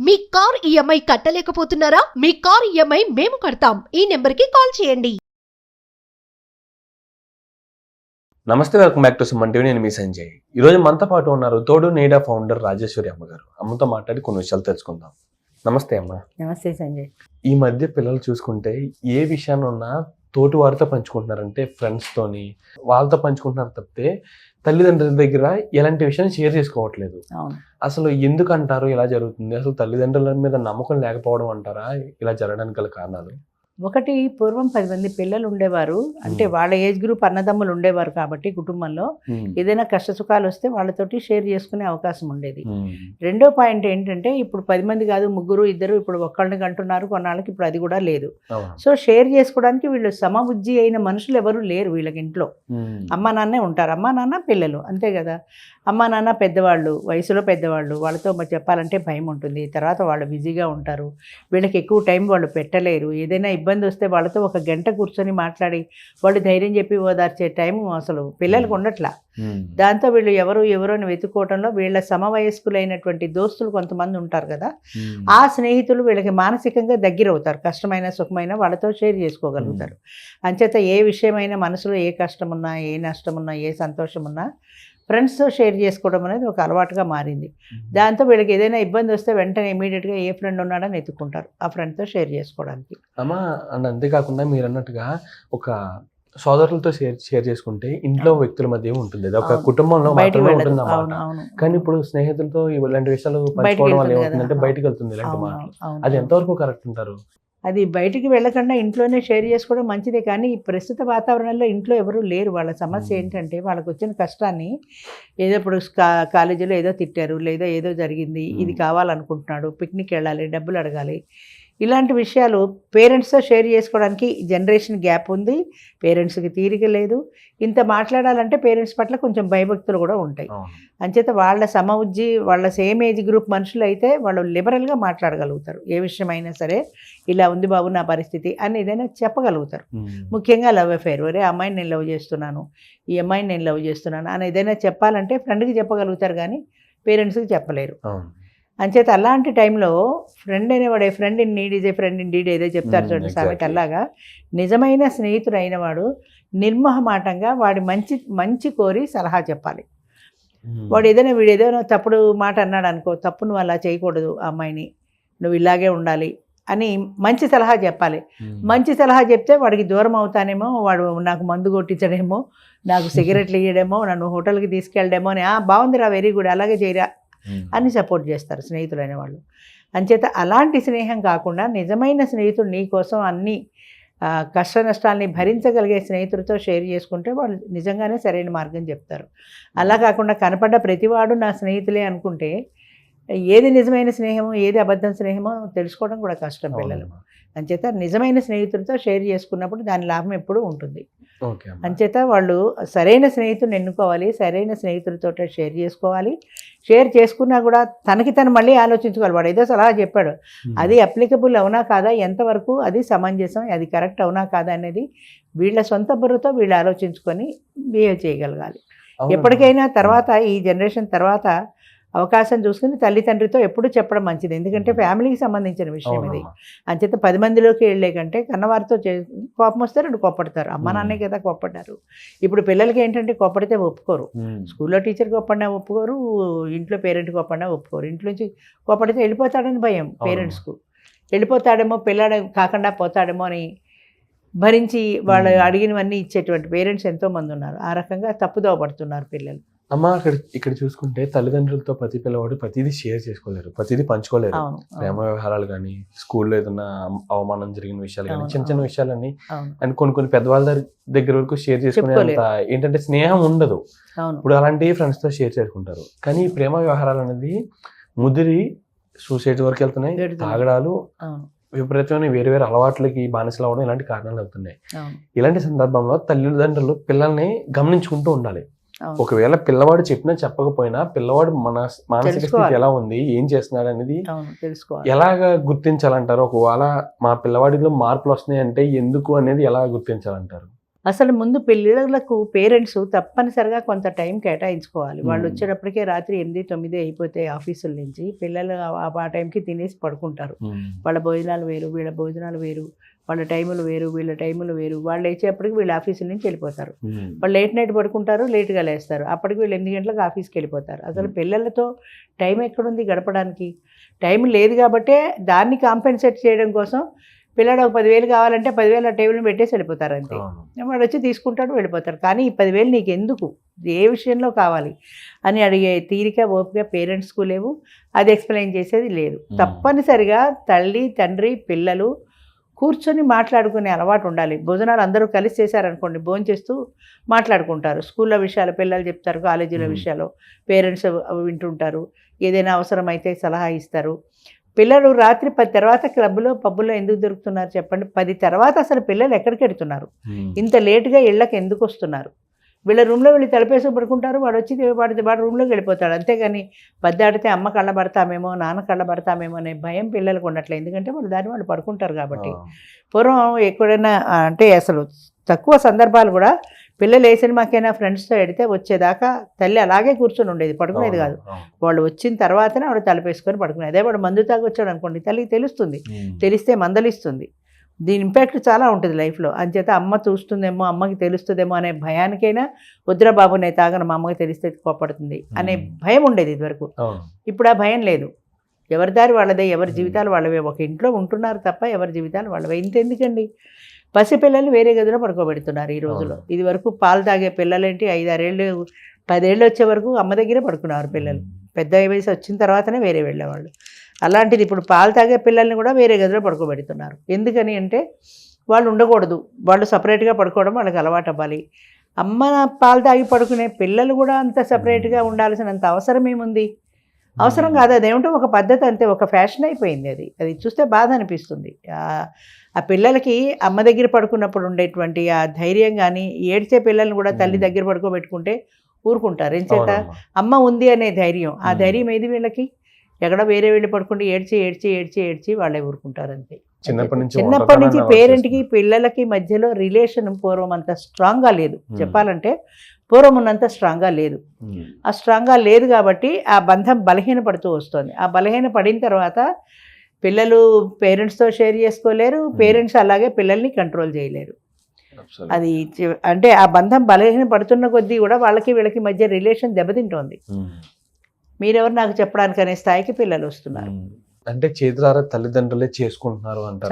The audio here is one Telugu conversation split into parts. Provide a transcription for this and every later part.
మీ కార్ ఈఎంఐ కట్టలేకపోతున్నారా? మీ కార్ ఈఎంఐ మేము కడతాం. ఈ నెంబర్కి కాల్ చేయండి. నమస్తే, welcome back to Suman TV. నేను మీ సంజయ్. ఈరోజు మనతో పాటు ఉన్నారు తోడు నీడా ఫౌండర్ రాజేశ్వరి అమ్మగారు. అమ్మతో మాట్లాడి కొన్ని విషయాలు తెలుసుకుందాం. నమస్తే అమ్మ. నమస్తే సంజయ్. ఈ మధ్య పిల్లలు చూసుకుంటే ఏ విషయాన్ని ఉన్నా తోటి వారితో పంచుకుంటున్నారంటే ఫ్రెండ్స్తోని వాళ్ళతో పంచుకుంటున్నారు తప్పితే తల్లిదండ్రుల దగ్గర ఎలాంటి విషయాన్ని షేర్ చేసుకోవట్లేదు. అసలు ఎందుకు అంటారు ఇలా జరుగుతుంది? అసలు తల్లిదండ్రుల మీద నమ్మకం లేకపోవడం అంటారా ఇలా జరగడానికి గల కారణాలు? ఒకటి, పూర్వం 10 మంది పిల్లలు ఉండేవారు, అంటే వాళ్ళ ఏజ్ గ్రూప్ అన్నదమ్ములు ఉండేవారు కాబట్టి కుటుంబంలో ఏదైనా కష్ట సుఖాలు వస్తే వాళ్ళతోటి షేర్ చేసుకునే అవకాశం ఉండేది. రెండో పాయింట్ ఏంటంటే ఇప్పుడు 10 మంది కాదు, ముగ్గురు ఇద్దరు ఇప్పుడు ఒక్కళ్ళని కంటున్నారు కొన్నాళ్ళకి, ఇప్పుడు అది కూడా లేదు. సో షేర్ చేసుకోవడానికి వీళ్ళు సమబుద్ధి అయిన మనుషులు ఎవరు లేరు వీళ్ళకి ఇంట్లో. అమ్మ నాన్నే ఉంటారు, అమ్మ నాన్న పిల్లలు, అంతే కదా. అమ్మ నాన్న పెద్దవాళ్ళు, వయసులో పెద్దవాళ్ళు, వాళ్ళతో చెప్పాలంటే భయం ఉంటుంది. తర్వాత వాళ్ళు బిజీగా ఉంటారు, వీళ్ళకి ఎక్కువ టైం వాళ్ళు పెట్టలేరు. ఏదైనా ఇబ్బంది వస్తే వాళ్ళతో ఒక గంట కూర్చొని మాట్లాడి వాళ్ళు ధైర్యం చెప్పి ఓదార్చే టైం అసలు పిల్లలకు ఉండట్లా. దాంతో వీళ్ళు ఎవరు అని వెతుక్కోవడంలో వీళ్ళ సమవయస్కులైనటువంటి దోస్తులు కొంతమంది ఉంటారు కదా, ఆ స్నేహితులు వీళ్ళకి మానసికంగా దగ్గర అవుతారు. కష్టమైన సుఖమైన వాళ్ళతో షేర్ చేసుకోగలుగుతారు. అంచేత ఏ విషయమైనా మనసులో ఏ కష్టం ఉన్నా, ఏ నష్టం ఉన్నా, ఏ సంతోషం ఉన్నా ఫ్రెండ్స్తో షేర్ చేసుకోవడం అనేది ఒక అలవాటుగా మారింది. దాంతో వీళ్ళకి ఏదైనా ఇబ్బంది వస్తే వెంటనే ఇమీడియట్గా ఏ ఫ్రెండ్ ఉన్నాడని ఎత్తుకుంటారు ఆ ఫ్రెండ్తో షేర్ చేసుకోవడానికి. అమ్మా, అండ్ అంతేకాకుండా మీరు అన్నట్టుగా ఒక సోదరులతో షేర్ చేసుకుంటే ఇంట్లో వ్యక్తుల మధ్య ఉంటుంది, ఒక కుటుంబంలో మాత్రమే ఉంటుంది అన్నమాట. కానీ ఇప్పుడు స్నేహితులతో ఇలాంటి విషయాలు పంచుకోవడం వల్ల ఏమవుతుందంటే బయటకు వెళ్తుంది ఇలాంటి మాటలు. అది ఎంతవరకు కరెక్ట్ అంటారు? అది బయటికి వెళ్ళకుండా ఇంట్లోనే షేర్ చేసుకోవడం మంచిదే. కానీ ఈ ప్రస్తుత వాతావరణంలో ఇంట్లో ఎవరు లేరు. వాళ్ళ సమస్య ఏంటంటే వాళ్ళకు వచ్చిన కష్టాన్ని ఏదో ఇప్పుడు కాలేజీలో ఏదో తిట్టారు, లేదా ఏదో జరిగింది, ఇది కావాలనుకుంటున్నాడు, పిక్నిక్ వెళ్ళాలి, డబ్బులు అడగాలి, ఇలాంటి విషయాలు పేరెంట్స్తో షేర్ చేసుకోవడానికి జనరేషన్ గ్యాప్ ఉంది. పేరెంట్స్కి తీరిక లేదు. ఇంత మాట్లాడాలంటే పేరెంట్స్ పట్ల కొంచెం భయభక్తులు కూడా ఉంటాయి. అంచేత వాళ్ళ సమబుద్ధి, వాళ్ళ సేమ్ ఏజ్ గ్రూప్ మనుషులు అయితే వాళ్ళు లిబరల్గా మాట్లాడగలుగుతారు. ఏ విషయమైనా సరే ఇలా ఉంది బాబు నా పరిస్థితి అని ఏదైనా చెప్పగలుగుతారు. ముఖ్యంగా లవ్ అఫైర్, ఒరే అమ్మాయిని నేను లవ్ చేస్తున్నాను, ఈ అమ్మాయిని నేను లవ్ చేస్తున్నాను అని ఏదైనా చెప్పాలంటే ఫ్రెండ్కి చెప్పగలుగుతారు, కానీ పేరెంట్స్కి చెప్పలేరు. అంచేత అలాంటి టైంలో ఫ్రెండ్ అనేవాడు friend in need is a friend indeed ఏదో చెప్తారు చూడండి సామెత, అలాగా నిజమైన స్నేహితుడు అయిన వాడు నిర్మోహమాటంగా వాడి మంచి కోరి సలహా చెప్పాలి. వాడు వీడేదో తప్పుడు మాట అన్నాడు అనుకో, తప్పు నువ్వు అలా చేయకూడదు, ఆ అమ్మాయిని నువ్వు ఇలాగే ఉండాలి అని మంచి సలహా చెప్పాలి. మంచి సలహా చెప్తే వాడికి దూరం అవుతానేమో, వాడు నాకు మందు కొట్టించడేమో, నాకు సిగరెట్లు ఇయ్యడేమో, నన్ను హోటల్కి తీసుకెళ్ళడేమో అని, బాగుందిరా, వెరీ గుడ్, అలాగే చేయరా అని సపోర్ట్ చేస్తారు స్నేహితులైన వాళ్ళు. అంచేత అలాంటి స్నేహం కాకుండా నిజమైన స్నేహితుడు నీ కోసం అన్ని కష్ట నష్టాలని భరించగలిగే స్నేహితుడితో షేర్ చేసుకుంటే వాళ్ళు నిజంగానే సరైన మార్గం చెప్తారు. అలా కాకుండా కనపడ్డ ప్రతివాడు నా స్నేహితులే అనుకుంటే ఏది నిజమైన స్నేహమో ఏది అబద్ధం స్నేహమో తెలుసుకోవడం కూడా కష్టం పిల్లలు. అంచేత నిజమైన స్నేహితుడితో షేర్ చేసుకున్నప్పుడు దాని లాభం ఎప్పుడూ ఉంటుంది. అంచేత వాళ్ళు సరైన స్నేహితుడిని ఎన్నుకోవాలి, సరైన స్నేహితుడితో షేర్ చేసుకోవాలి. షేర్ చేసుకున్నా కూడా తనకి తను మళ్ళీ ఆలోచించుకోవాలి. వాడు ఏదో సలహా చెప్పాడు, అది అప్లికబుల్ అవునా కాదా, ఎంతవరకు అది సమంజసం, అది కరెక్ట్ అవునా కాదా అనేది వీళ్ళ సొంత బుర్రతో వీళ్ళు ఆలోచించుకొని బిహేవ్ చేయగలగాలి. ఎప్పటికైనా తర్వాత ఈ జనరేషన్ తర్వాత అవకాశం చూసుకుని తల్లిదండ్రితో ఎప్పుడు చెప్పడం మంచిది. ఎందుకంటే ఫ్యామిలీకి సంబంధించిన విషయం ఇది. అంచేత 10 మందిలోకి వెళ్ళే కంటే కన్నవారితో కోపం వస్తే 2 కోప్పడతారు. అమ్మ నాన్నే కదా కోప్పడ్డారు. ఇప్పుడు పిల్లలకి ఏంటంటే కోప్పడితే ఒప్పుకోరు. స్కూల్లో టీచర్ కోప్పడినా ఒప్పుకోరు, ఇంట్లో పేరెంట్ కోప్పడినా ఒప్పుకోరు. ఇంట్లోంచి కోప్పడితే వెళ్ళిపోతాడని భయం పేరెంట్స్కు. వెళ్ళిపోతాడేమో, పిల్లాడు కాకుండా పోతాడేమో అని భరించి వాళ్ళు అడిగినవన్నీ ఇచ్చేటువంటి పేరెంట్స్ ఎంతోమంది ఉన్నారు. ఆ రకంగా తప్పుదోవ పడుతున్నారు పిల్లలు. అమ్మ, ఇక్కడ చూసుకుంటే తల్లిదండ్రులతో ప్రతి పిల్లవాడు ప్రతిదీ షేర్ చేసుకోలేరు, ప్రతిదీ పంచుకోలేరు. ప్రేమ వ్యవహారాలు కానీ, స్కూల్లో ఏదైనా అవమానం జరిగిన విషయాలు కానీ, చిన్న విషయాలని అండ్ కొన్ని పెద్దవాళ్ళ దగ్గర వరకు షేర్ చేసుకునేంత ఏంటంటే స్నేహం ఉండదు. ఇప్పుడు అలాంటి ఫ్రెండ్స్తో షేర్ చేసుకుంటారు. కానీ ఈ ప్రేమ వ్యవహారాలు అనేది ముదిరి సూసైడ్ వరకు వెళ్తున్నాయి. తాగడాలు, విపరీతమైన వేరే అలవాట్లకి బానిసలు అవ్వడం ఇలాంటి కారణాలు అవుతున్నాయి. ఇలాంటి సందర్భంలో తల్లిదండ్రులు పిల్లల్ని గమనించుకుంటూ ఉండాలి. ఒకవేళ పిల్లవాడు చెప్పినా చెప్పకపోయినా పిల్లవాడు మానసిక స్థితి ఎలా ఉంది, ఏం చేస్తున్నాడు అనేది ఎలాగా గుర్తించాలంటారు? ఒకవేళ మా పిల్లవాడిలో మార్పులు వస్తున్నాయి అంటే ఎందుకు అనేది ఎలా గుర్తించాలంటారు? అసలు ముందు పిల్లలకు పేరెంట్స్ తప్పనిసరిగా కొంత టైం కేటాయించుకోవాలి. వాళ్ళు వచ్చేటప్పటికే రాత్రి 8-9 అయిపోతాయి ఆఫీసుల నుంచి. పిల్లలు ఆ టైంకి తినేసి పడుకుంటారు. వాళ్ళ భోజనాలు వేరు, వీళ్ళ భోజనాలు వేరు, వాళ్ళ టైములు వేరు, వీళ్ళ టైములు వేరు. వాళ్ళు లేచేపటికి వీళ్ళు ఆఫీసుల నుంచి వెళ్ళిపోతారు. వాళ్ళు లేట్ నైట్ పడుకుంటారు, లేట్గా లేస్తారు. అప్పటికి వీళ్ళు 8 గంటలకు ఆఫీస్కి వెళ్ళిపోతారు. అసలు పిల్లలతో టైం ఎక్కడుంది గడపడానికి? టైం లేదు కాబట్టే దాన్ని కాంపెన్సేట్ చేయడం కోసం పిల్లడు ఒక 10,000 కావాలంటే 10,000 టేబుల్ని పెట్టేసి వెళ్ళిపోతారు అంతే. వాడు వచ్చి తీసుకుంటాడు, వెళ్ళిపోతారు. కానీ ఈ 10,000 నీకు ఎందుకు, ఏ విషయంలో కావాలి అని అడిగే తీరిక ఓపిక పేరెంట్స్కు లేవు. అది ఎక్స్ప్లెయిన్ చేసేది లేదు. తప్పనిసరిగా తల్లి తండ్రి పిల్లలు కూర్చొని మాట్లాడుకునే అలవాటు ఉండాలి. భోజనాలు అందరూ కలిసి చేశారనుకోండి, భోంచేస్తూ మాట్లాడుకుంటారు. స్కూల్లో విషయాలు పిల్లలు చెప్తారు, కాలేజీల విషయాలు పేరెంట్స్ వింటుంటారు, ఏదైనా అవసరమైతే సలహా ఇస్తారు. పిల్లలు రాత్రి 10 తర్వాత క్లబ్లో పబ్బుల్లో ఎందుకు దొరుకుతున్నారు చెప్పండి? 10 తర్వాత అసలు పిల్లలు ఎక్కడికి వెళ్తున్నారు? ఇంత లేటుగా ఇళ్ళకి ఎందుకు వస్తున్నారు? వీళ్ళ రూమ్లో వీళ్ళు తలపేసి పడుకుంటారు, వాడు వచ్చి వాడి రూమ్లోకి వెళ్ళిపోతాడు. అంతేగాని పద్దాడితే అమ్మ కళ్ళ పడతామేమో, నాన్న కళ్ళ పడతామేమో అనే భయం పిల్లలకు ఉండట్లేదు. ఎందుకంటే వాళ్ళు పడుకుంటారు కాబట్టి. పూర్వం ఎక్కడైనా అంటే అసలు తక్కువ సందర్భాలు కూడా పిల్లలు ఏ సినిమాకైనా ఫ్రెండ్స్తో వెడితే వచ్చేదాకా తల్లి అలాగే కూర్చొని ఉండేది, పడుకునేది కాదు. వాళ్ళు వచ్చిన తర్వాతనే ఆవిడ తలపేసుకొని పడుకునేది. అదే వాడు మందు తాగి వచ్చాడు అనుకోండి, తల్లికి తెలుస్తుంది, తెలిస్తే మందలిస్తుంది. దీని ఇంపాక్ట్ చాలా ఉంటుంది లైఫ్లో. అంచేత అమ్మ చూస్తుందేమో, అమ్మకి తెలుస్తుందేమో అనే భయానికైనా వద్దురా బాబు నేను తాగను, మా అమ్మకి తెలిస్తే కోపడుతుంది అనే భయం ఉండేది ఇదివరకు. ఇప్పుడు ఆ భయం లేదు. ఎవరి దారి వాళ్ళదే, ఎవరి జీవితాలు వాళ్ళవే. ఒక ఇంట్లో ఉంటున్నారు తప్ప ఎవరి జీవితాలు వాళ్ళవే. ఇంతెందుకండి, పసిపిల్లలు వేరే గదిలో పడుకోబెడుతున్నారు ఈ రోజులో. ఇది వరకు పాలు తాగే పిల్లలేంటి 5-6 ఏళ్ళు 10 ఏళ్ళు వచ్చే వరకు అమ్మ దగ్గరే పడుకున్నారు పిల్లలు. పెద్ద వయసు వచ్చిన తర్వాతనే వేరే వెళ్ళేవాళ్ళు. అలాంటిది ఇప్పుడు పాలు తాగే పిల్లల్ని కూడా వేరే గదిలో పడుకోబెడుతున్నారు. ఎందుకని అంటే వాళ్ళు ఉండకూడదు, వాళ్ళు సపరేట్గా పడుకోవడం వాళ్ళకి అలవాటు అవ్వాలి. అమ్మ పాలు తాగి పడుకునే పిల్లలు కూడా అంత సపరేట్గా ఉండాల్సినంత అవసరం ఏముంది? అవసరం కాదు. అదేమిటో ఒక పద్ధతి అంతే, ఒక ఫ్యాషన్ అయిపోయింది. అది చూస్తే బాధ అనిపిస్తుంది. ఆ పిల్లలకి అమ్మ దగ్గర పడుకున్నప్పుడు ఉండేటువంటి ఆ ధైర్యం కానీ, ఏడ్చే పిల్లల్ని కూడా తల్లి దగ్గర పడుకోబెట్టుకుంటే ఊరుకుంటారు. ఎంచేత అమ్మ ఉంది అనే ధైర్యం. ఆ ధైర్యం ఏది వీళ్ళకి? ఎక్కడ వేరే వెళ్ళి పడుకుంటే ఏడ్చి వాళ్ళే ఊరుకుంటారు అంతే. చిన్నప్పటి నుంచి పేరెంట్కి పిల్లలకి మధ్యలో రిలేషన్ పూర్వం అంత స్ట్రాంగ్గా లేదు. చెప్పాలంటే పూర్వం ఉన్నంత స్ట్రాంగ్గా లేదు. ఆ స్ట్రాంగ్గా లేదు కాబట్టి ఆ బంధం బలహీనపడుతూ వస్తుంది. ఆ బలహీన పడిన తర్వాత పిల్లలు పేరెంట్స్తో షేర్ చేసుకోలేరు, పేరెంట్స్ అలాగే పిల్లల్ని కంట్రోల్ చేయలేరు. అది అంటే ఆ బంధం బలహీన పడుతున్న కొద్దీ కూడా వాళ్ళకి వీళ్ళకి మధ్య రిలేషన్ దెబ్బతింటోంది. మీరెవరు నాకు చెప్పడానికి అనే స్థాయికి పిల్లలు వస్తున్నారు. అంటే చేతులారా తల్లిదండ్రులే చేసుకుంటున్నారు అంటారు.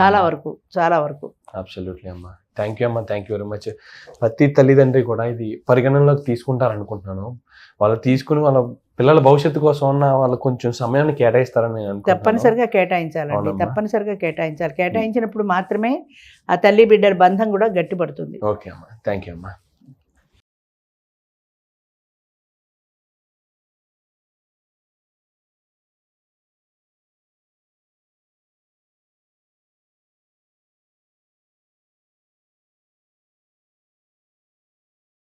చాలా వరకు అబ్సల్యూట్లీ అమ్మా. థ్యాంక్ యూ అమ్మా, థ్యాంక్ యూ వెరీ మచ్. ప్రతి తల్లిదండ్రి కూడా ఇది పరిగణనలోకి తీసుకుంటారు అనుకుంటున్నాను. వాళ్ళు తీసుకుని వాళ్ళ పిల్లల భవిష్యత్తు కోసం అన్న వాళ్ళు కొంచెం సమయాన్ని కేటాయిస్తారని తప్పనిసరిగా కేటాయించాలండి. తప్పనిసరిగా కేటాయించాలి. కేటాయించినప్పుడు మాత్రమే ఆ తల్లి బిడ్డల బంధం కూడా గట్టిపడుతుంది. ఓకే అమ్మా, థ్యాంక్ యూ అమ్మా.